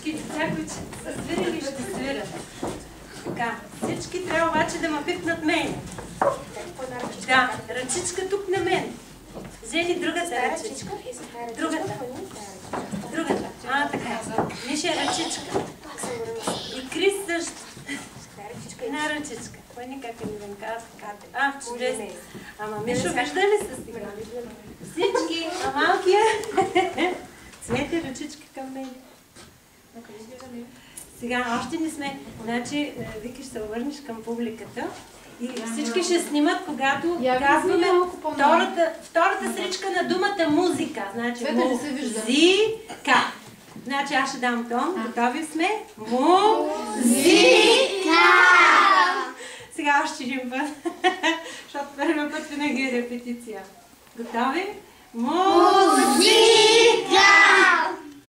всички деца, които са свирили, ще свирят. Така, всички трябва обаче да ме пипнат мен. Да, ръчичка тук на мен. Вземи другата ръчичка. Другата. Другата. Така. Миша ръчичка. И Крис също. Една ръчичка. Кой никак не казва? Чудесно. Ама Мишо, вижда ли се сега? Всички, а малкия. Цвете ръчичка към мен. Сега още не сме. Значи, Вики, ще се обърнеш към публиката. И всички ще снимат, когато казваме втората сричка на думата музика. Значи, музика. Значи, аз ще дам тон. Готови сме? Музика! Сега още един път. Защото първият път винаги е репетиция. Готови? Музика!